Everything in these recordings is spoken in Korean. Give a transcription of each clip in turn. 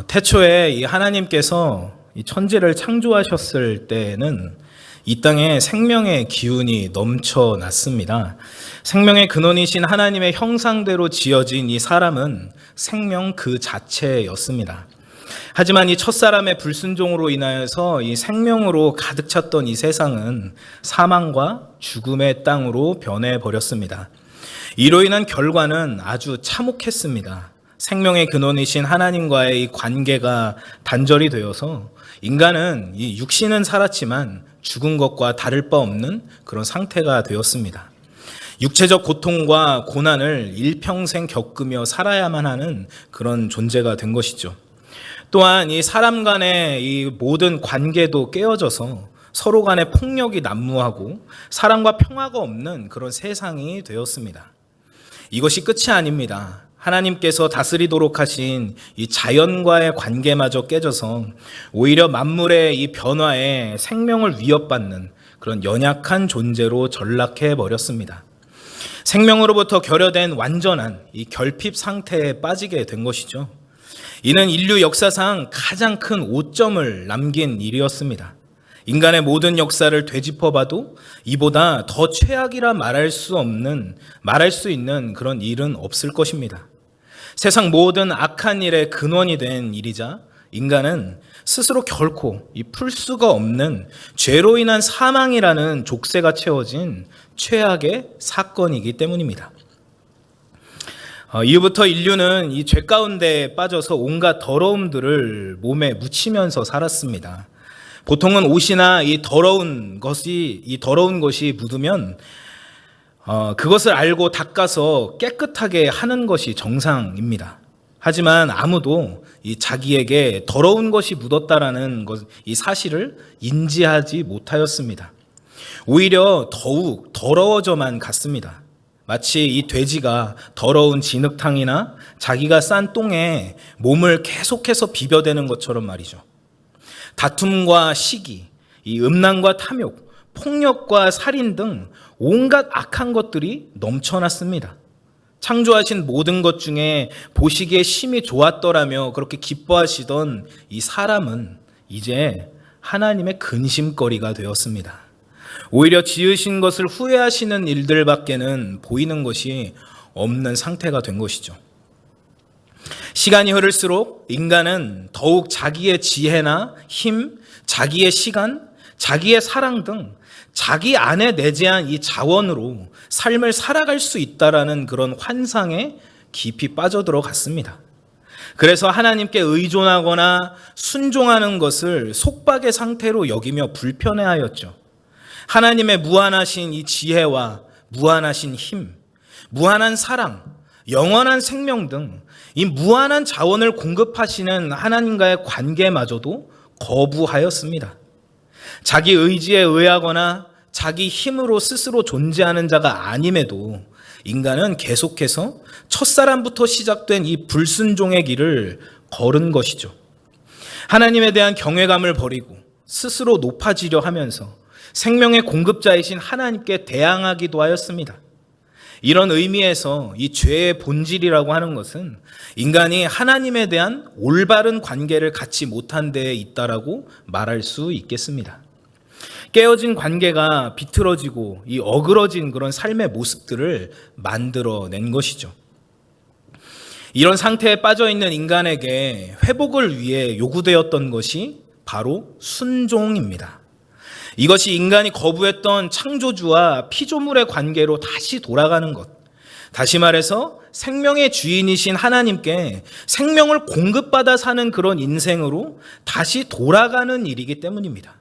태초에 이 하나님께서 이 천지를 창조하셨을 때는 이 땅에 생명의 기운이 넘쳐났습니다. 생명의 근원이신 하나님의 형상대로 지어진 이 사람은 생명 그 자체였습니다. 하지만 이 첫사람의 불순종으로 인하여서 이 생명으로 가득 찼던 이 세상은 사망과 죽음의 땅으로 변해버렸습니다. 이로 인한 결과는 아주 참혹했습니다. 생명의 근원이신 하나님과의 이 관계가 단절이 되어서 인간은 이 육신은 살았지만 죽은 것과 다를 바 없는 그런 상태가 되었습니다. 육체적 고통과 고난을 일평생 겪으며 살아야만 하는 그런 존재가 된 것이죠. 또한 이 사람 간의 이 모든 관계도 깨어져서 서로 간의 폭력이 난무하고 사랑과 평화가 없는 그런 세상이 되었습니다. 이것이 끝이 아닙니다. 하나님께서 다스리도록 하신 이 자연과의 관계마저 깨져서 오히려 만물의 이 변화에 생명을 위협받는 그런 연약한 존재로 전락해 버렸습니다. 생명으로부터 결여된 완전한 이 결핍 상태에 빠지게 된 것이죠. 이는 인류 역사상 가장 큰 오점을 남긴 일이었습니다. 인간의 모든 역사를 되짚어봐도 이보다 더 최악이라 말할 수 있는 그런 일은 없을 것입니다. 세상 모든 악한 일의 근원이 된 일이자 인간은 스스로 결코 풀 수가 없는 죄로 인한 사망이라는 족쇄가 채워진 최악의 사건이기 때문입니다. 이후부터 인류는 이 죄 가운데 빠져서 온갖 더러움들을 몸에 묻히면서 살았습니다. 보통은 옷이나 이 더러운 것이 묻으면 그것을 알고 닦아서 깨끗하게 하는 것이 정상입니다. 하지만 아무도 이 자기에게 더러운 것이 묻었다라는 이 사실을 인지하지 못하였습니다. 오히려 더욱 더러워져만 갔습니다. 마치 이 돼지가 더러운 진흙탕이나 자기가 싼 똥에 몸을 계속해서 비벼대는 것처럼 말이죠. 다툼과 시기, 이 음란과 탐욕, 폭력과 살인 등 온갖 악한 것들이 넘쳐났습니다. 창조하신 모든 것 중에 보시기에 심히 좋았더라며 그렇게 기뻐하시던 이 사람은 이제 하나님의 근심거리가 되었습니다. 오히려 지으신 것을 후회하시는 일들밖에는 보이는 것이 없는 상태가 된 것이죠. 시간이 흐를수록 인간은 더욱 자기의 지혜나 힘, 자기의 시간, 자기의 사랑 등 자기 안에 내재한 이 자원으로 삶을 살아갈 수 있다라는 그런 환상에 깊이 빠져들어갔습니다. 그래서 하나님께 의존하거나 순종하는 것을 속박의 상태로 여기며 불편해하였죠. 하나님의 무한하신 이 지혜와 무한하신 힘, 무한한 사랑, 영원한 생명 등 이 무한한 자원을 공급하시는 하나님과의 관계마저도 거부하였습니다. 자기 의지에 의하거나 자기 힘으로 스스로 존재하는 자가 아님에도 인간은 계속해서 첫사람부터 시작된 이 불순종의 길을 걸은 것이죠. 하나님에 대한 경외감을 버리고 스스로 높아지려 하면서 생명의 공급자이신 하나님께 대항하기도 하였습니다. 이런 의미에서 이 죄의 본질이라고 하는 것은 인간이 하나님에 대한 올바른 관계를 갖지 못한 데에 있다라고 말할 수 있겠습니다. 깨어진 관계가 비틀어지고 이 어그러진 그런 삶의 모습들을 만들어낸 것이죠. 이런 상태에 빠져있는 인간에게 회복을 위해 요구되었던 것이 바로 순종입니다. 이것이 인간이 거부했던 창조주와 피조물의 관계로 다시 돌아가는 것. 다시 말해서 생명의 주인이신 하나님께 생명을 공급받아 사는 그런 인생으로 다시 돌아가는 일이기 때문입니다.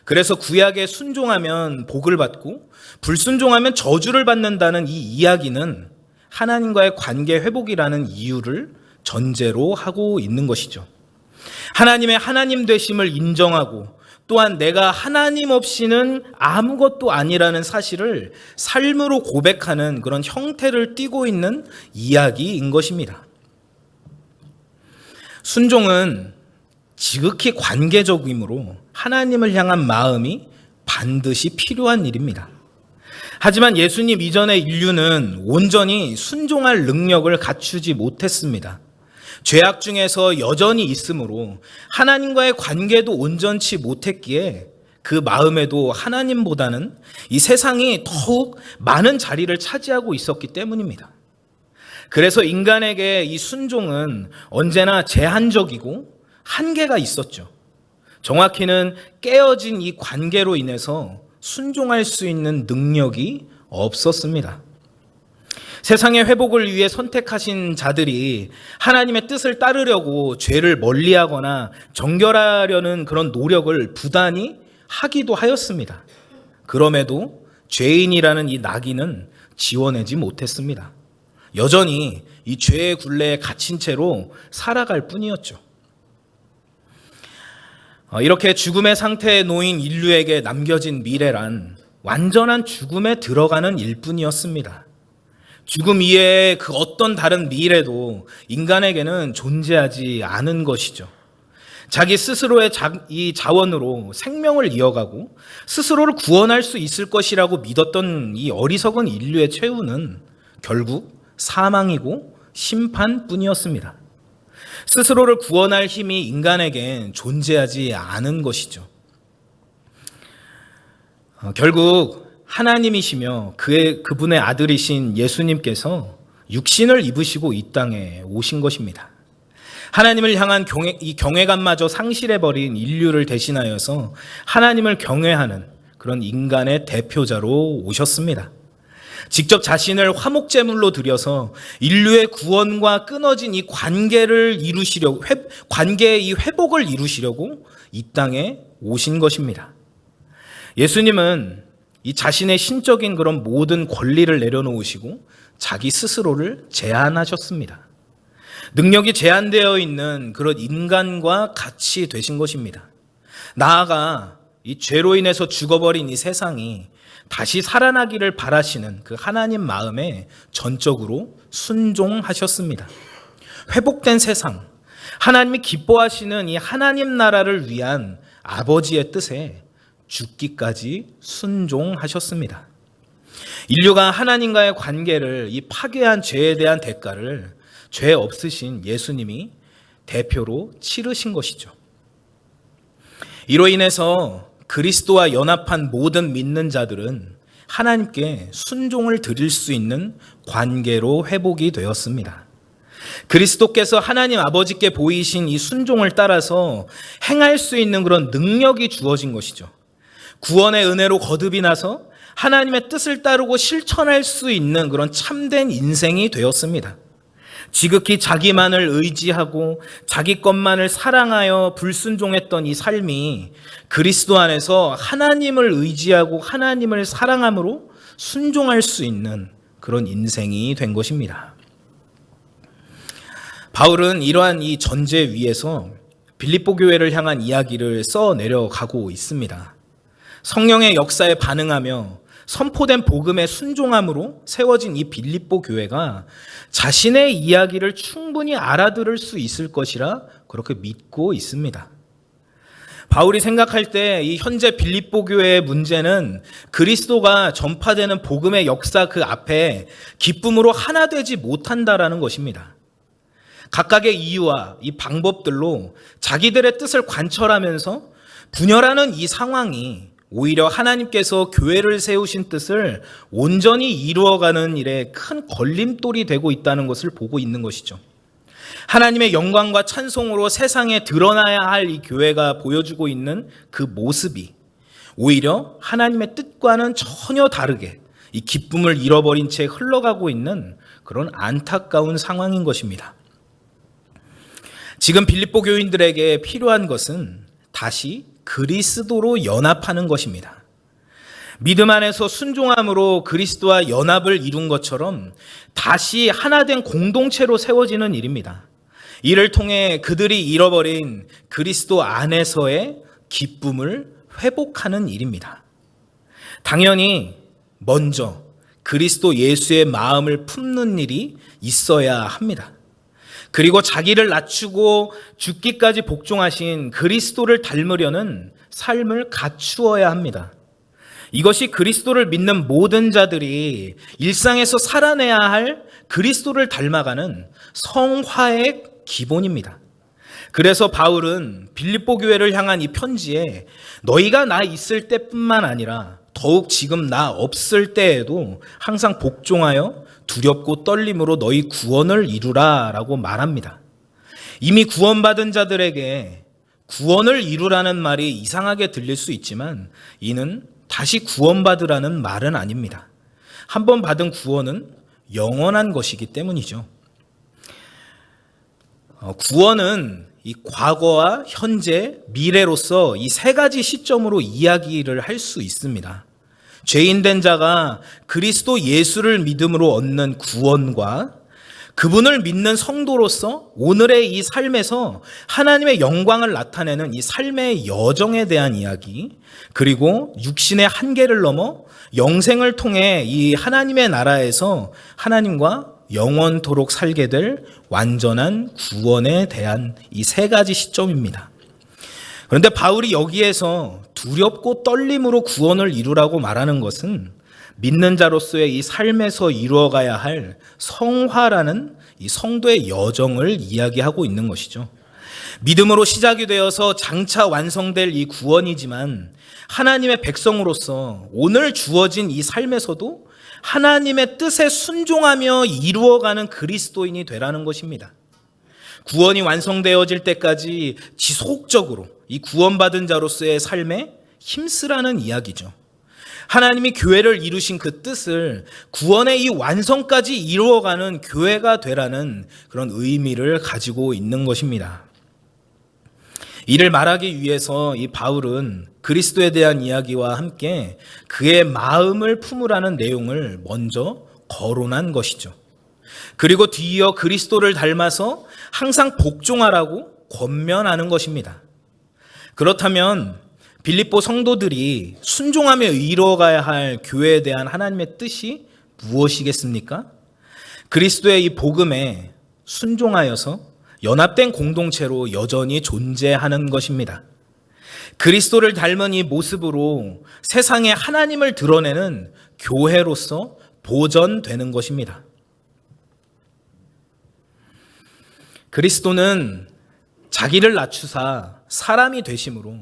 그래서 구약에 순종하면 복을 받고 불순종하면 저주를 받는다는 이 이야기는 하나님과의 관계 회복이라는 이유를 전제로 하고 있는 것이죠. 하나님의 하나님 되심을 인정하고 또한 내가 하나님 없이는 아무것도 아니라는 사실을 삶으로 고백하는 그런 형태를 띠고 있는 이야기인 것입니다. 순종은 지극히 관계적이므로 하나님을 향한 마음이 반드시 필요한 일입니다. 하지만 예수님 이전의 인류는 온전히 순종할 능력을 갖추지 못했습니다. 죄악 중에서 여전히 있으므로 하나님과의 관계도 온전치 못했기에 그 마음에도 하나님보다는 이 세상이 더욱 많은 자리를 차지하고 있었기 때문입니다. 그래서 인간에게 이 순종은 언제나 제한적이고 한계가 있었죠. 정확히는 깨어진 이 관계로 인해서 순종할 수 있는 능력이 없었습니다. 세상의 회복을 위해 선택하신 자들이 하나님의 뜻을 따르려고 죄를 멀리하거나 정결하려는 그런 노력을 부단히 하기도 하였습니다. 그럼에도 죄인이라는 이 낙인은 지워내지 못했습니다. 여전히 이 죄의 굴레에 갇힌 채로 살아갈 뿐이었죠. 이렇게 죽음의 상태에 놓인 인류에게 남겨진 미래란 완전한 죽음에 들어가는 일뿐이었습니다. 죽음 이외에 그 어떤 다른 미래도 인간에게는 존재하지 않은 것이죠. 자기 스스로의 이 자원으로 생명을 이어가고 스스로를 구원할 수 있을 것이라고 믿었던 이 어리석은 인류의 최후는 결국 사망이고 심판뿐이었습니다. 스스로를 구원할 힘이 인간에겐 존재하지 않은 것이죠. 결국 하나님이시며 그분의 아들이신 예수님께서 육신을 입으시고 이 땅에 오신 것입니다. 하나님을 향한 이 경외감마저 상실해버린 인류를 대신하여서 하나님을 경외하는 그런 인간의 대표자로 오셨습니다. 직접 자신을 화목제물로 드려서 인류의 구원과 끊어진 이 관계를 이루시려고, 관계의 이 회복을 이루시려고 이 땅에 오신 것입니다. 예수님은 이 자신의 신적인 그런 모든 권리를 내려놓으시고 자기 스스로를 제한하셨습니다. 능력이 제한되어 있는 그런 인간과 같이 되신 것입니다. 나아가 이 죄로 인해서 죽어버린 이 세상이 다시 살아나기를 바라시는 그 하나님 마음에 전적으로 순종하셨습니다. 회복된 세상, 하나님이 기뻐하시는 이 하나님 나라를 위한 아버지의 뜻에 죽기까지 순종하셨습니다. 인류가 하나님과의 관계를 이 파괴한 죄에 대한 대가를 죄 없으신 예수님이 대표로 치르신 것이죠. 이로 인해서 그리스도와 연합한 모든 믿는 자들은 하나님께 순종을 드릴 수 있는 관계로 회복이 되었습니다. 그리스도께서 하나님 아버지께 보이신 이 순종을 따라서 행할 수 있는 그런 능력이 주어진 것이죠. 구원의 은혜로 거듭이 나서 하나님의 뜻을 따르고 실천할 수 있는 그런 참된 인생이 되었습니다. 지극히 자기만을 의지하고 자기 것만을 사랑하여 불순종했던 이 삶이 그리스도 안에서 하나님을 의지하고 하나님을 사랑함으로 순종할 수 있는 그런 인생이 된 것입니다. 바울은 이러한 이 전제 위에서 빌립보 교회를 향한 이야기를 써 내려가고 있습니다. 성령의 역사에 반응하며 선포된 복음의 순종함으로 세워진 이 빌립보 교회가 자신의 이야기를 충분히 알아들을 수 있을 것이라 그렇게 믿고 있습니다. 바울이 생각할 때 이 현재 빌립보 교회의 문제는 그리스도가 전파되는 복음의 역사 그 앞에 기쁨으로 하나 되지 못한다라는 것입니다. 각각의 이유와 이 방법들로 자기들의 뜻을 관철하면서 분열하는 이 상황이 오히려 하나님께서 교회를 세우신 뜻을 온전히 이루어가는 일에 큰 걸림돌이 되고 있다는 것을 보고 있는 것이죠. 하나님의 영광과 찬송으로 세상에 드러나야 할 이 교회가 보여주고 있는 그 모습이 오히려 하나님의 뜻과는 전혀 다르게 이 기쁨을 잃어버린 채 흘러가고 있는 그런 안타까운 상황인 것입니다. 지금 빌립보 교인들에게 필요한 것은 다시 그리스도로 연합하는 것입니다. 믿음 안에서 순종함으로 그리스도와 연합을 이룬 것처럼 다시 하나된 공동체로 세워지는 일입니다. 이를 통해 그들이 잃어버린 그리스도 안에서의 기쁨을 회복하는 일입니다. 당연히 먼저 그리스도 예수의 마음을 품는 일이 있어야 합니다. 그리고 자기를 낮추고 죽기까지 복종하신 그리스도를 닮으려는 삶을 갖추어야 합니다. 이것이 그리스도를 믿는 모든 자들이 일상에서 살아내야 할 그리스도를 닮아가는 성화의 기본입니다. 그래서 바울은 빌립보 교회를 향한 이 편지에 너희가 나 있을 때뿐만 아니라 더욱 지금 나 없을 때에도 항상 복종하여 두렵고 떨림으로 너희 구원을 이루라 라고 말합니다. 이미 구원받은 자들에게 구원을 이루라는 말이 이상하게 들릴 수 있지만 이는 다시 구원받으라는 말은 아닙니다. 한번 받은 구원은 영원한 것이기 때문이죠. 구원은 이 과거와 현재, 미래로서 이 세 가지 시점으로 이야기를 할 수 있습니다. 죄인된 자가 그리스도 예수를 믿음으로 얻는 구원과 그분을 믿는 성도로서 오늘의 이 삶에서 하나님의 영광을 나타내는 이 삶의 여정에 대한 이야기, 그리고 육신의 한계를 넘어 영생을 통해 이 하나님의 나라에서 하나님과 영원토록 살게 될 완전한 구원에 대한 이 세 가지 시점입니다. 그런데 바울이 여기에서 두렵고 떨림으로 구원을 이루라고 말하는 것은 믿는 자로서의 이 삶에서 이루어가야 할 성화라는 이 성도의 여정을 이야기하고 있는 것이죠. 믿음으로 시작이 되어서 장차 완성될 이 구원이지만 하나님의 백성으로서 오늘 주어진 이 삶에서도 하나님의 뜻에 순종하며 이루어가는 그리스도인이 되라는 것입니다. 구원이 완성되어질 때까지 지속적으로 이 구원받은 자로서의 삶에 힘쓰라는 이야기죠. 하나님이 교회를 이루신 그 뜻을 구원의 이 완성까지 이루어가는 교회가 되라는 그런 의미를 가지고 있는 것입니다. 이를 말하기 위해서 이 바울은 그리스도에 대한 이야기와 함께 그의 마음을 품으라는 내용을 먼저 거론한 것이죠. 그리고 뒤이어 그리스도를 닮아서 항상 복종하라고 권면하는 것입니다. 그렇다면 빌립보 성도들이 순종하며 이루어가야 할 교회에 대한 하나님의 뜻이 무엇이겠습니까? 그리스도의 이 복음에 순종하여서 연합된 공동체로 여전히 존재하는 것입니다. 그리스도를 닮은 이 모습으로 세상에 하나님을 드러내는 교회로서 보존되는 것입니다. 그리스도는 자기를 낮추사 사람이 되심으로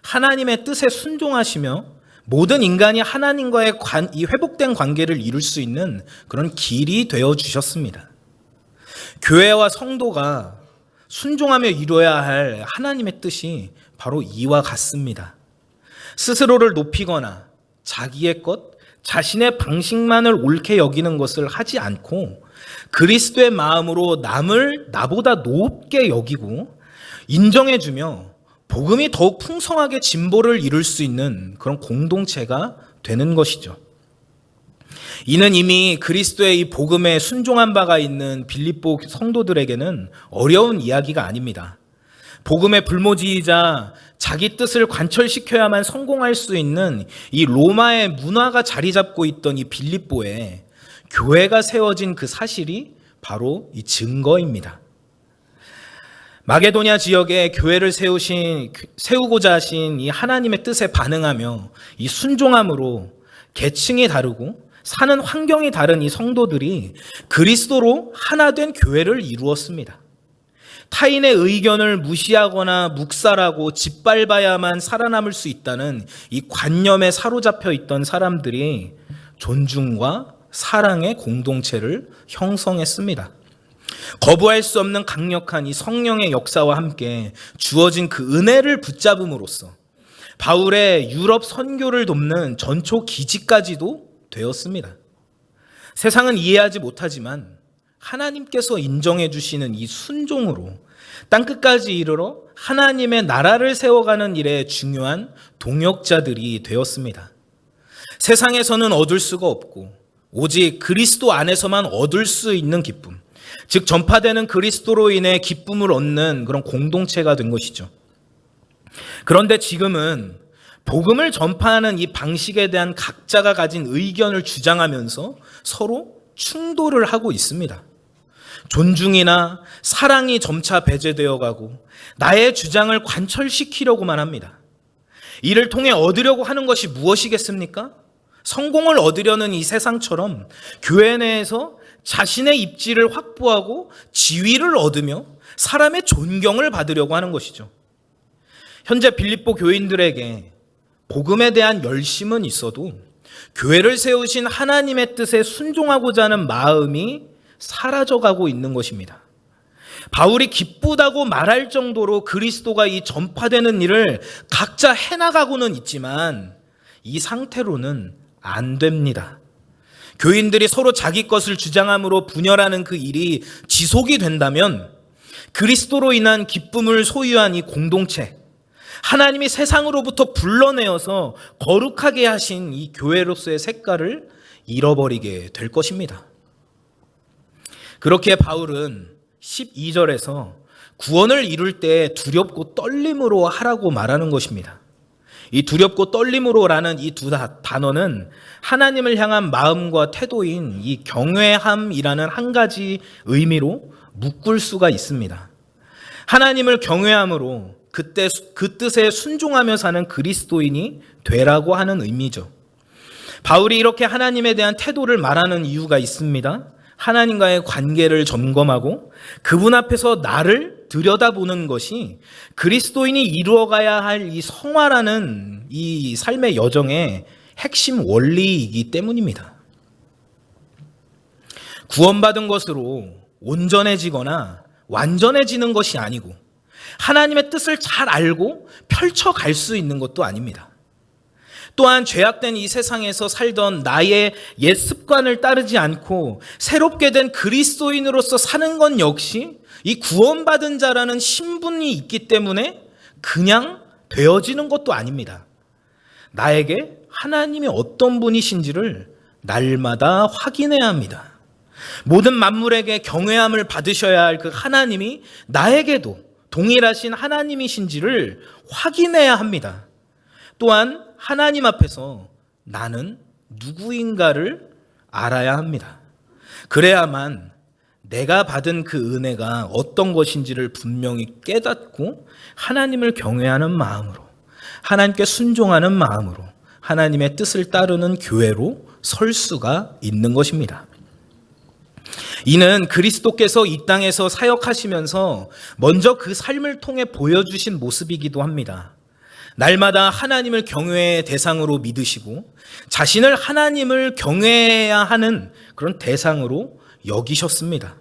하나님의 뜻에 순종하시며 모든 인간이 하나님과의 이 회복된 관계를 이룰 수 있는 그런 길이 되어 주셨습니다. 교회와 성도가 순종하며 이루어야 할 하나님의 뜻이 바로 이와 같습니다. 스스로를 높이거나 자기의 것, 자신의 방식만을 옳게 여기는 것을 하지 않고 그리스도의 마음으로 남을 나보다 높게 여기고 인정해주며 복음이 더욱 풍성하게 진보를 이룰 수 있는 그런 공동체가 되는 것이죠. 이는 이미 그리스도의 이 복음에 순종한 바가 있는 빌립보 성도들에게는 어려운 이야기가 아닙니다. 복음의 불모지이자 자기 뜻을 관철시켜야만 성공할 수 있는 이 로마의 문화가 자리 잡고 있던 이 빌립보에 교회가 세워진 그 사실이 바로 이 증거입니다. 마게도냐 지역에 교회를 세우고자 하신 이 하나님의 뜻에 반응하며 이 순종함으로 계층이 다르고 사는 환경이 다른 이 성도들이 그리스도로 하나 된 교회를 이루었습니다. 타인의 의견을 무시하거나 묵살하고 짓밟아야만 살아남을 수 있다는 이 관념에 사로잡혀 있던 사람들이 존중과 사랑의 공동체를 형성했습니다. 거부할 수 없는 강력한 이 성령의 역사와 함께 주어진 그 은혜를 붙잡음으로써 바울의 유럽 선교를 돕는 전초 기지까지도 되었습니다. 세상은 이해하지 못하지만 하나님께서 인정해 주시는 이 순종으로 땅끝까지 이르러 하나님의 나라를 세워가는 일에 중요한 동역자들이 되었습니다. 세상에서는 얻을 수가 없고 오직 그리스도 안에서만 얻을 수 있는 기쁨, 즉 전파되는 그리스도로 인해 기쁨을 얻는 그런 공동체가 된 것이죠. 그런데 지금은 복음을 전파하는 이 방식에 대한 각자가 가진 의견을 주장하면서 서로 충돌을 하고 있습니다. 존중이나 사랑이 점차 배제되어 가고 나의 주장을 관철시키려고만 합니다. 이를 통해 얻으려고 하는 것이 무엇이겠습니까? 성공을 얻으려는 이 세상처럼 교회 내에서 자신의 입지를 확보하고 지위를 얻으며 사람의 존경을 받으려고 하는 것이죠. 현재 빌립보 교인들에게 복음에 대한 열심은 있어도 교회를 세우신 하나님의 뜻에 순종하고자 하는 마음이 사라져가고 있는 것입니다. 바울이 기쁘다고 말할 정도로 그리스도가 이 전파되는 일을 각자 해나가고는 있지만 이 상태로는 안 됩니다. 교인들이 서로 자기 것을 주장함으로 분열하는 그 일이 지속이 된다면 그리스도로 인한 기쁨을 소유한 이 공동체, 하나님이 세상으로부터 불러내어서 거룩하게 하신 이 교회로서의 색깔을 잃어버리게 될 것입니다. 그렇게 바울은 12절에서 구원을 이룰 때 두렵고 떨림으로 하라고 말하는 것입니다. 이 두렵고 떨림으로라는 이 두 단어는 하나님을 향한 마음과 태도인 이 경외함이라는 한 가지 의미로 묶을 수가 있습니다. 하나님을 경외함으로 그때 그 뜻에 순종하며 사는 그리스도인이 되라고 하는 의미죠. 바울이 이렇게 하나님에 대한 태도를 말하는 이유가 있습니다. 하나님과의 관계를 점검하고 그분 앞에서 나를 들여다보는 것이 그리스도인이 이루어가야 할 이 성화라는 이 삶의 여정의 핵심 원리이기 때문입니다. 구원받은 것으로 온전해지거나 완전해지는 것이 아니고 하나님의 뜻을 잘 알고 펼쳐갈 수 있는 것도 아닙니다. 또한 죄악된 이 세상에서 살던 나의 옛 습관을 따르지 않고 새롭게 된 그리스도인으로서 사는 건 역시 이 구원받은 자라는 신분이 있기 때문에 그냥 되어지는 것도 아닙니다. 나에게 하나님이 어떤 분이신지를 날마다 확인해야 합니다. 모든 만물에게 경외함을 받으셔야 할 그 하나님이 나에게도 동일하신 하나님이신지를 확인해야 합니다. 또한 하나님 앞에서 나는 누구인가를 알아야 합니다. 그래야만 내가 받은 그 은혜가 어떤 것인지를 분명히 깨닫고 하나님을 경외하는 마음으로, 하나님께 순종하는 마음으로 하나님의 뜻을 따르는 교회로 설 수가 있는 것입니다. 이는 그리스도께서 이 땅에서 사역하시면서 먼저 그 삶을 통해 보여주신 모습이기도 합니다. 날마다 하나님을 경외의 대상으로 믿으시고 자신을 하나님을 경외해야 하는 그런 대상으로 여기셨습니다.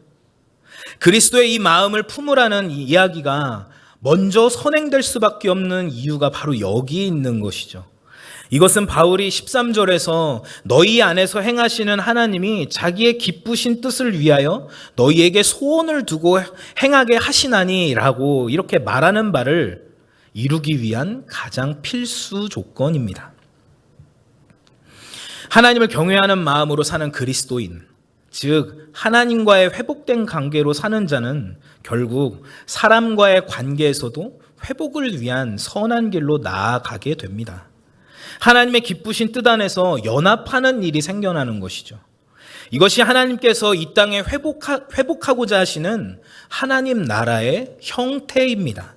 그리스도의 이 마음을 품으라는 이 이야기가 먼저 선행될 수밖에 없는 이유가 바로 여기 있는 것이죠. 이것은 바울이 13절에서 너희 안에서 행하시는 하나님이 자기의 기쁘신 뜻을 위하여 너희에게 소원을 두고 행하게 하시나니 라고 이렇게 말하는 바를 이루기 위한 가장 필수 조건입니다. 하나님을 경외하는 마음으로 사는 그리스도인, 즉 하나님과의 회복된 관계로 사는 자는 결국 사람과의 관계에서도 회복을 위한 선한 길로 나아가게 됩니다. 하나님의 기쁘신 뜻 안에서 연합하는 일이 생겨나는 것이죠. 이것이 하나님께서 이 땅에 회복하고자 하시는 하나님 나라의 형태입니다.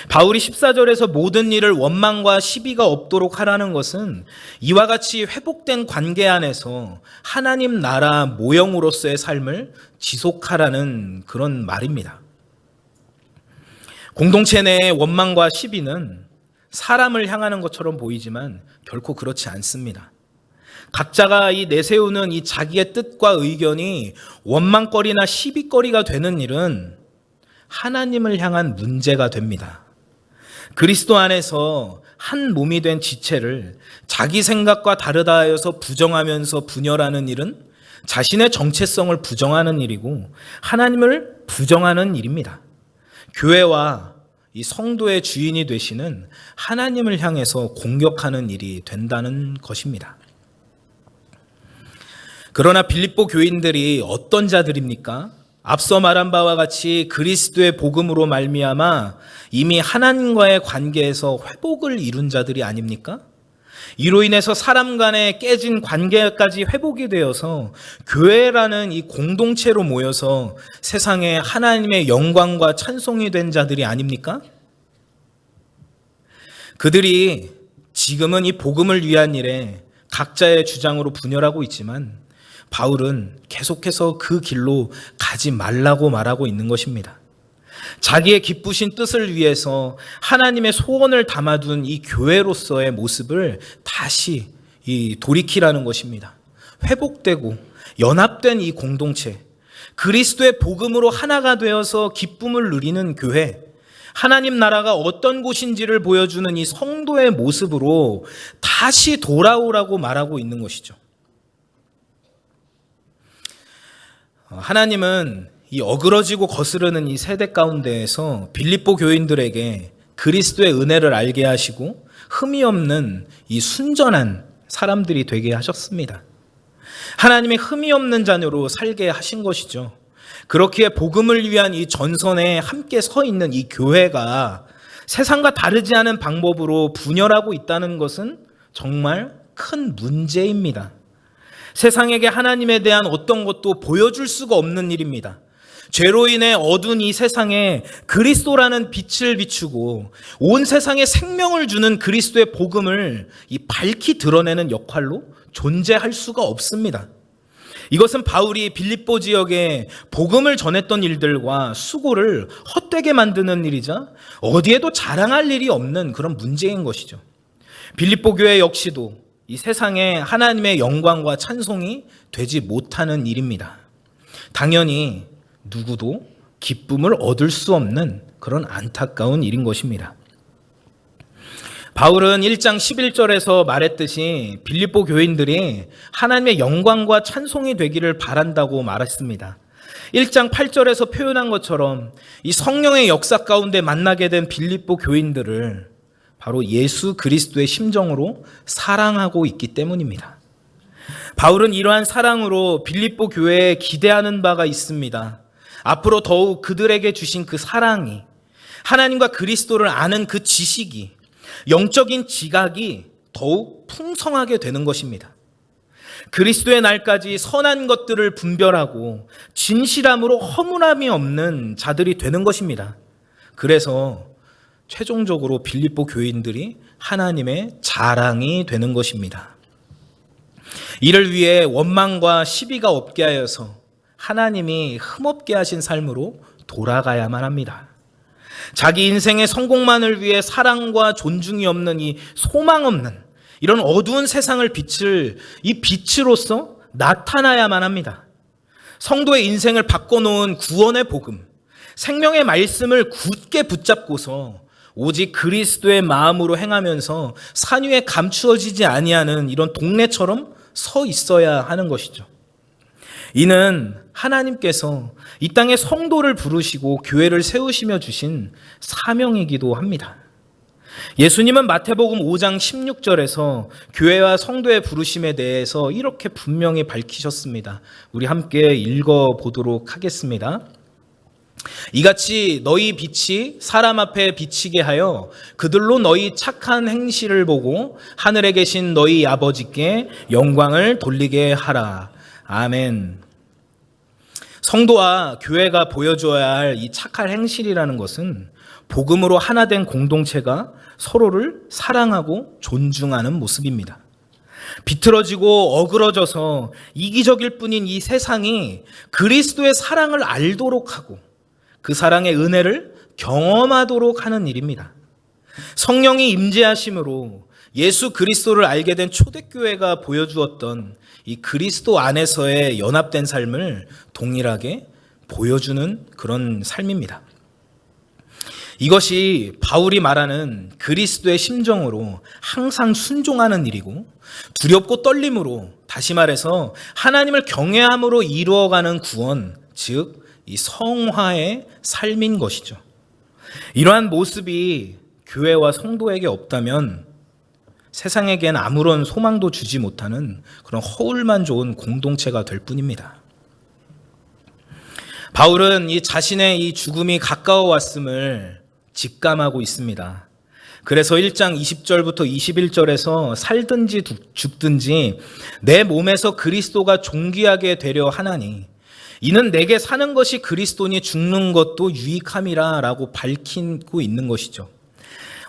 바울이 14절에서 모든 일을 원망과 시비가 없도록 하라는 것은 이와 같이 회복된 관계 안에서 하나님 나라 모형으로서의 삶을 지속하라는 그런 말입니다. 공동체 내의 원망과 시비는 사람을 향하는 것처럼 보이지만 결코 그렇지 않습니다. 각자가 이 내세우는 이 자기의 뜻과 의견이 원망거리나 시비거리가 되는 일은 하나님을 향한 문제가 됩니다. 그리스도 안에서 한 몸이 된 지체를 자기 생각과 다르다 하여서 부정하면서 분열하는 일은 자신의 정체성을 부정하는 일이고 하나님을 부정하는 일입니다. 교회와 이 성도의 주인이 되시는 하나님을 향해서 공격하는 일이 된다는 것입니다. 그러나 빌립보 교인들이 어떤 자들입니까? 앞서 말한 바와 같이 그리스도의 복음으로 말미암아 이미 하나님과의 관계에서 회복을 이룬 자들이 아닙니까? 이로 인해서 사람 간의 깨진 관계까지 회복이 되어서 교회라는 이 공동체로 모여서 세상에 하나님의 영광과 찬송이 된 자들이 아닙니까? 그들이 지금은 이 복음을 위한 일에 각자의 주장으로 분열하고 있지만 바울은 계속해서 그 길로 가지 말라고 말하고 있는 것입니다. 자기의 기쁘신 뜻을 위해서 하나님의 소원을 담아둔 이 교회로서의 모습을 다시 돌이키라는 것입니다. 회복되고 연합된 이 공동체, 그리스도의 복음으로 하나가 되어서 기쁨을 누리는 교회, 하나님 나라가 어떤 곳인지를 보여주는 이 성도의 모습으로 다시 돌아오라고 말하고 있는 것이죠. 하나님은 이 어그러지고 거스르는 이 세대 가운데에서 빌립보 교인들에게 그리스도의 은혜를 알게 하시고 흠이 없는 이 순전한 사람들이 되게 하셨습니다. 하나님의 흠이 없는 자녀로 살게 하신 것이죠. 그렇기에 복음을 위한 이 전선에 함께 서 있는 이 교회가 세상과 다르지 않은 방법으로 분열하고 있다는 것은 정말 큰 문제입니다. 세상에게 하나님에 대한 어떤 것도 보여줄 수가 없는 일입니다. 죄로 인해 어두운 이 세상에 그리스도라는 빛을 비추고 온 세상에 생명을 주는 그리스도의 복음을 이 밝히 드러내는 역할로 존재할 수가 없습니다. 이것은 바울이 빌립보 지역에 복음을 전했던 일들과 수고를 헛되게 만드는 일이자 어디에도 자랑할 일이 없는 그런 문제인 것이죠. 빌립보 교회 역시도 이 세상에 하나님의 영광과 찬송이 되지 못하는 일입니다. 당연히 누구도 기쁨을 얻을 수 없는 그런 안타까운 일인 것입니다. 바울은 1장 11절에서 말했듯이 빌립보 교인들이 하나님의 영광과 찬송이 되기를 바란다고 말했습니다. 1장 8절에서 표현한 것처럼 이 성령의 역사 가운데 만나게 된 빌립보 교인들을 바로 예수 그리스도의 심정으로 사랑하고 있기 때문입니다. 바울은 이러한 사랑으로 빌립보 교회에 기대하는 바가 있습니다. 앞으로 더욱 그들에게 주신 그 사랑이, 하나님과 그리스도를 아는 그 지식이, 영적인 지각이 더욱 풍성하게 되는 것입니다. 그리스도의 날까지 선한 것들을 분별하고 진실함으로 허물함이 없는 자들이 되는 것입니다. 그래서 최종적으로 빌립보 교인들이 하나님의 자랑이 되는 것입니다. 이를 위해 원망과 시비가 없게 하여서 하나님이 흠없게 하신 삶으로 돌아가야만 합니다. 자기 인생의 성공만을 위해 사랑과 존중이 없는 이 소망 없는 이런 어두운 세상을 비칠 이 빛으로서 나타나야만 합니다. 성도의 인생을 바꿔놓은 구원의 복음, 생명의 말씀을 굳게 붙잡고서 오직 그리스도의 마음으로 행하면서 산 위에 감추어지지 아니하는 이런 동네처럼 서 있어야 하는 것이죠. 이는 하나님께서 이 땅에 성도를 부르시고 교회를 세우시며 주신 사명이기도 합니다. 예수님은 마태복음 5장 16절에서 교회와 성도의 부르심에 대해서 이렇게 분명히 밝히셨습니다. 우리 함께 읽어보도록 하겠습니다. 이같이 너희 빛이 사람 앞에 비치게 하여 그들로 너희 착한 행실을 보고 하늘에 계신 너희 아버지께 영광을 돌리게 하라. 아멘. 성도와 교회가 보여줘야 할 이 착할 행실이라는 것은 복음으로 하나 된 공동체가 서로를 사랑하고 존중하는 모습입니다. 비틀어지고 어그러져서 이기적일 뿐인 이 세상이 그리스도의 사랑을 알도록 하고 그 사랑의 은혜를 경험하도록 하는 일입니다. 성령이 임재하심으로 예수 그리스도를 알게 된 초대교회가 보여주었던 이 그리스도 안에서의 연합된 삶을 동일하게 보여주는 그런 삶입니다. 이것이 바울이 말하는 그리스도의 심정으로 항상 순종하는 일이고 두렵고 떨림으로, 다시 말해서 하나님을 경외함으로 이루어가는 구원, 즉 이 성화의 삶인 것이죠. 이러한 모습이 교회와 성도에게 없다면 세상에겐 아무런 소망도 주지 못하는 그런 허울만 좋은 공동체가 될 뿐입니다. 바울은 이 자신의 이 죽음이 가까워 왔음을 직감하고 있습니다. 그래서 1장 20절부터 21절에서 살든지 죽든지 내 몸에서 그리스도가 존귀하게 되려 하나니 이는 내게 사는 것이 그리스도니 죽는 것도 유익함이라 라고 밝히고 있는 것이죠.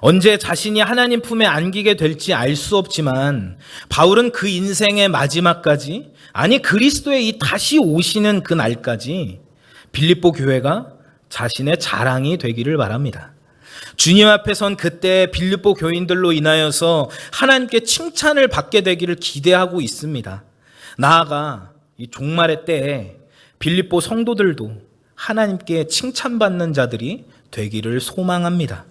언제 자신이 하나님 품에 안기게 될지 알 수 없지만 바울은 그 인생의 마지막까지, 아니 그리스도의 이 다시 오시는 그 날까지 빌립보 교회가 자신의 자랑이 되기를 바랍니다. 주님 앞에 선 그때 빌립보 교인들로 인하여서 하나님께 칭찬을 받게 되기를 기대하고 있습니다. 나아가 이 종말의 때에 빌립보 성도들도 하나님께 칭찬받는 자들이 되기를 소망합니다.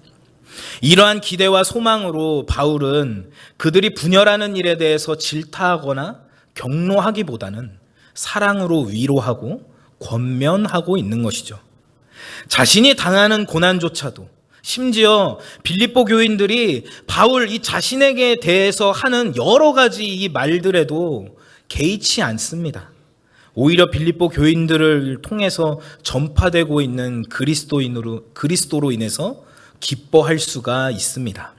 이러한 기대와 소망으로 바울은 그들이 분열하는 일에 대해서 질타하거나 격노하기보다는 사랑으로 위로하고 권면하고 있는 것이죠. 자신이 당하는 고난조차도, 심지어 빌립보 교인들이 바울 이 자신에게 대해서 하는 여러 가지 이 말들에도 개의치 않습니다. 오히려 빌립보 교인들을 통해서 전파되고 있는 그리스도로 인해서 기뻐할 수가 있습니다.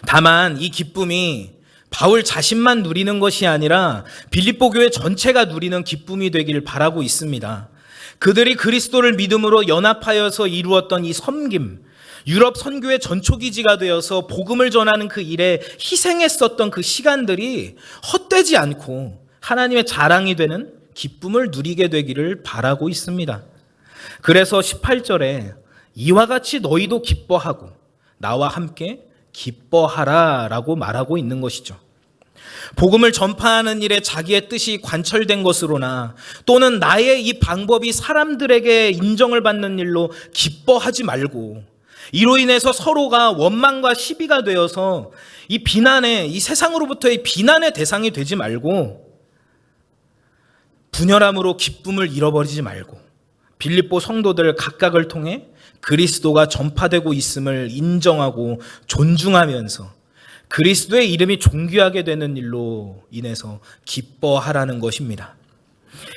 다만 이 기쁨이 바울 자신만 누리는 것이 아니라 빌립보 교회 전체가 누리는 기쁨이 되길 바라고 있습니다. 그들이 그리스도를 믿음으로 연합하여서 이루었던 이 섬김, 유럽 선교의 전초기지가 되어서 복음을 전하는 그 일에 희생했었던 그 시간들이 헛되지 않고 하나님의 자랑이 되는 기쁨을 누리게 되기를 바라고 있습니다. 그래서 18절에 이와 같이 너희도 기뻐하고 나와 함께 기뻐하라 라고 말하고 있는 것이죠. 복음을 전파하는 일에 자기의 뜻이 관철된 것으로나 또는 나의 이 방법이 사람들에게 인정을 받는 일로 기뻐하지 말고, 이로 인해서 서로가 원망과 시비가 되어서 이 비난의, 이 세상으로부터의 비난의 대상이 되지 말고, 분열함으로 기쁨을 잃어버리지 말고 빌립보 성도들 각각을 통해 그리스도가 전파되고 있음을 인정하고 존중하면서 그리스도의 이름이 존귀하게 되는 일로 인해서 기뻐하라는 것입니다.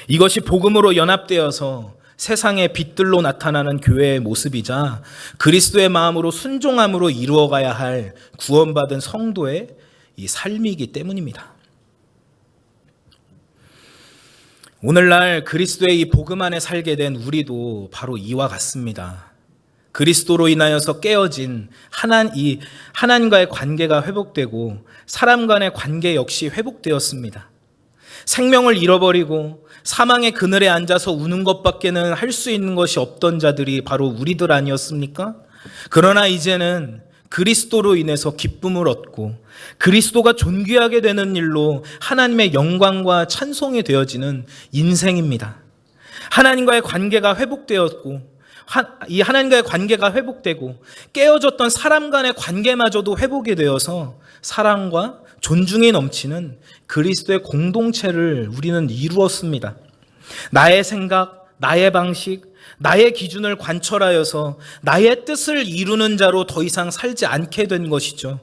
이것이 복음으로 연합되어서 세상의 빛들로 나타나는 교회의 모습이자 그리스도의 마음으로 순종함으로 이루어가야 할 구원받은 성도의 이 삶이기 때문입니다. 오늘날 그리스도의 이 복음 안에 살게 된 우리도 바로 이와 같습니다. 그리스도로 인하여서 깨어진 하나님과의 관계가 회복되고 사람 간의 관계 역시 회복되었습니다. 생명을 잃어버리고 사망의 그늘에 앉아서 우는 것밖에는 할 수 있는 것이 없던 자들이 바로 우리들 아니었습니까? 그러나 이제는 그리스도로 인해서 기쁨을 얻고 그리스도가 존귀하게 되는 일로 하나님의 영광과 찬송이 되어지는 인생입니다. 하나님과의 관계가 회복되었고 이 하나님과의 관계가 회복되고 깨어졌던 사람 간의 관계마저도 회복이 되어서 사랑과 존중이 넘치는 그리스도의 공동체를 우리는 이루었습니다. 나의 생각, 나의 방식, 나의 기준을 관철하여서 나의 뜻을 이루는 자로 더 이상 살지 않게 된 것이죠.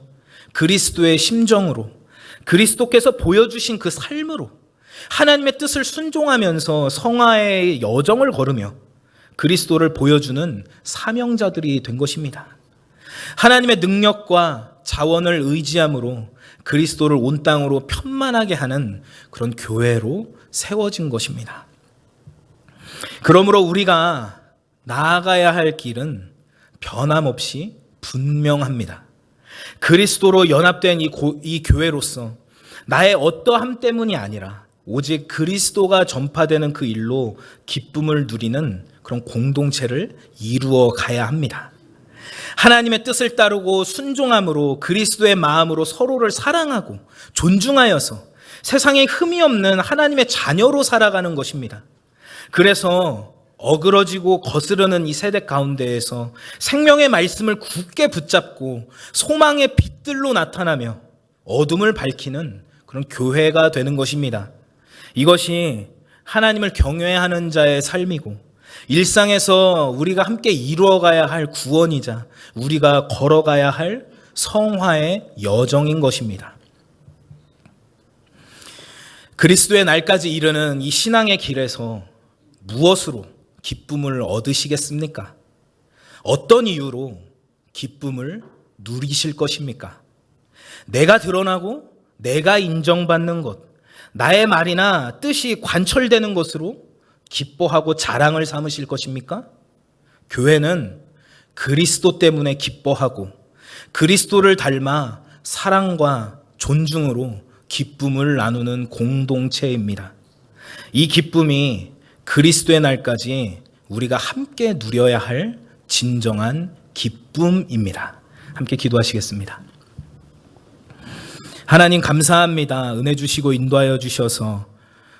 그리스도의 심정으로, 그리스도께서 보여주신 그 삶으로 하나님의 뜻을 순종하면서 성화의 여정을 걸으며 그리스도를 보여주는 사명자들이 된 것입니다. 하나님의 능력과 자원을 의지함으로 그리스도를 온 땅으로 편만하게 하는 그런 교회로 세워진 것입니다. 그러므로 우리가 나아가야 할 길은 변함없이 분명합니다. 그리스도로 연합된 이 교회로서 나의 어떠함 때문이 아니라 오직 그리스도가 전파되는 그 일로 기쁨을 누리는 그런 공동체를 이루어 가야 합니다. 하나님의 뜻을 따르고 순종함으로 그리스도의 마음으로 서로를 사랑하고 존중하여서 세상에 흠이 없는 하나님의 자녀로 살아가는 것입니다. 그래서 어그러지고 거스르는 이 세대 가운데에서 생명의 말씀을 굳게 붙잡고 소망의 빛들로 나타나며 어둠을 밝히는 그런 교회가 되는 것입니다. 이것이 하나님을 경외하는 자의 삶이고 일상에서 우리가 함께 이루어가야 할 구원이자 우리가 걸어가야 할 성화의 여정인 것입니다. 그리스도의 날까지 이르는 이 신앙의 길에서 무엇으로 기쁨을 얻으시겠습니까? 어떤 이유로 기쁨을 누리실 것입니까? 내가 드러나고 내가 인정받는 것, 나의 말이나 뜻이 관철되는 것으로 기뻐하고 자랑을 삼으실 것입니까? 교회는 그리스도 때문에 기뻐하고 그리스도를 닮아 사랑과 존중으로 기쁨을 나누는 공동체입니다. 이 기쁨이 그리스도의 날까지 우리가 함께 누려야 할 진정한 기쁨입니다. 함께 기도하시겠습니다. 하나님 감사합니다. 은혜 주시고 인도하여 주셔서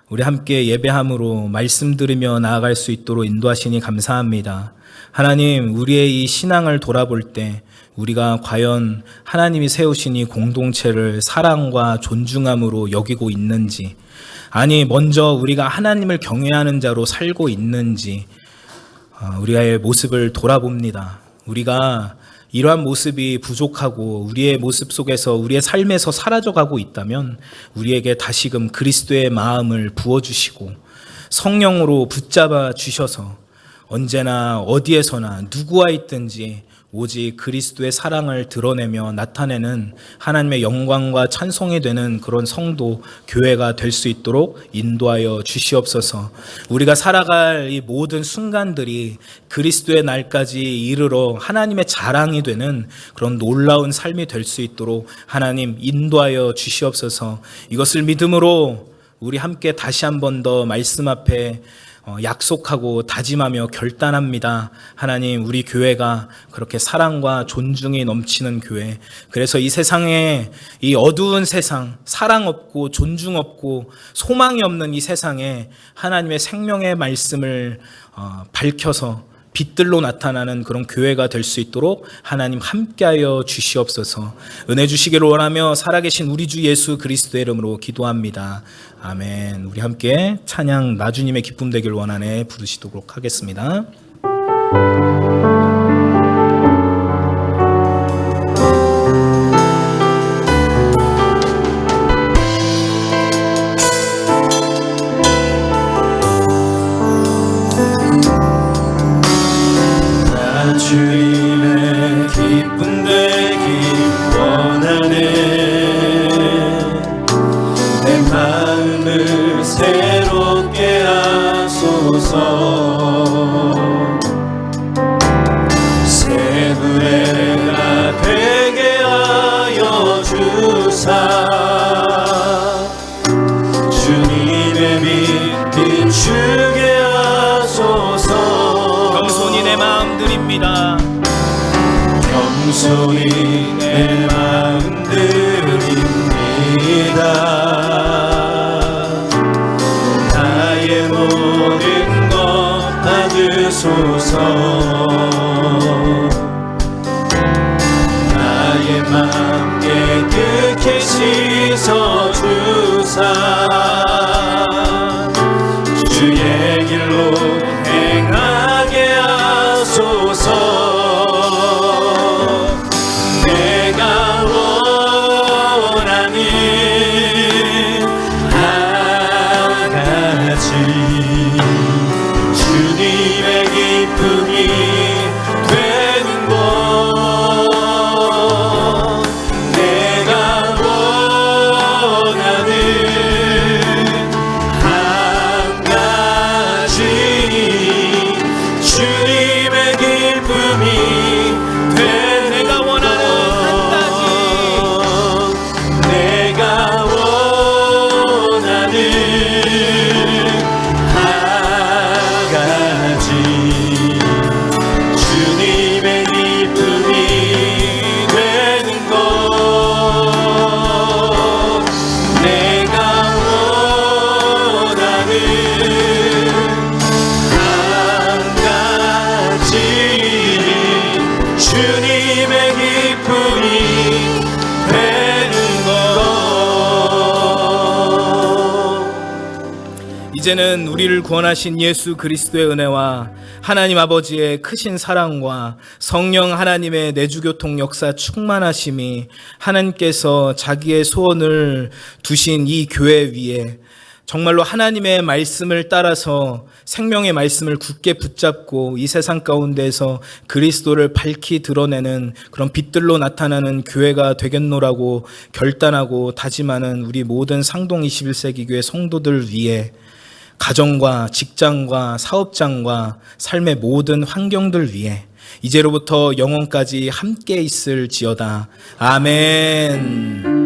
우리 함께 예배함으로 말씀 들으며 나아갈 수 있도록 인도하시니 감사합니다. 하나님, 우리의 이 신앙을 돌아볼 때 우리가 과연 하나님이 세우신 이 공동체를 사랑과 존중함으로 여기고 있는지, 아니 먼저 우리가 하나님을 경외하는 자로 살고 있는지 우리의 모습을 돌아봅니다. 우리가 이러한 모습이 부족하고 우리의 모습 속에서 우리의 삶에서 사라져가고 있다면 우리에게 다시금 그리스도의 마음을 부어주시고 성령으로 붙잡아 주셔서 언제나 어디에서나 누구와 있든지 오직 그리스도의 사랑을 드러내며 나타내는 하나님의 영광과 찬송이 되는 그런 성도, 교회가 될 수 있도록 인도하여 주시옵소서. 우리가 살아갈 이 모든 순간들이 그리스도의 날까지 이르러 하나님의 자랑이 되는 그런 놀라운 삶이 될 수 있도록 하나님 인도하여 주시옵소서. 이것을 믿음으로 우리 함께 다시 한 번 더 말씀 앞에 약속하고 다짐하며 결단합니다. 하나님, 우리 교회가 그렇게 사랑과 존중이 넘치는 교회, 그래서 이 세상에, 이 어두운 세상, 사랑 없고 존중 없고 소망이 없는 이 세상에 하나님의 생명의 말씀을 밝혀서 빛들로 나타나는 그런 교회가 될 수 있도록 하나님 함께하여 주시옵소서. 은혜 주시기를 원하며 살아계신 우리 주 예수 그리스도의 이름으로 기도합니다. 아멘. 우리 함께 찬양 나주님의 기쁨 되길 원하네 부르시도록 하겠습니다. 주님의 기쁨 되길 원하네. 내 마음을 새롭게 하소서. 새 노래가 되게 하여 주사. 주님의 빛 비추게 하소서. 겸손히 내 마음 드립니다. 겸손히 내 마음 드립니다. 나의 모든 것 받으소서. 나의 마음 깨끗이 씻어 주사. 주의 길로 행하게 하소서. 내가 원하는 한 가지 주님의 기쁨이 되는 것. 내가 원하는 한 가지 주님의 기쁨이 되는 내가 원하는 한 가지. 내가 원하는 한 가지 주님의 기쁨이 되는 것. 내가 원하는 한 가지 주님의 기쁨이 되는 것. 이제는 우리를 구원하신 예수 그리스도의 은혜와 하나님 아버지의 크신 사랑과 성령 하나님의 내주교통 역사 충만하심이 하나님께서 자기의 소원을 두신 이 교회 위에 정말로 하나님의 말씀을 따라서 생명의 말씀을 굳게 붙잡고 이 세상 가운데서 그리스도를 밝히 드러내는 그런 빛들로 나타나는 교회가 되겠노라고 결단하고 다짐하는 우리 모든 상동 21세기 교회 성도들 위해 가정과 직장과 사업장과 삶의 모든 환경들 위해 이제로부터 영원까지 함께 있을지어다. 아멘.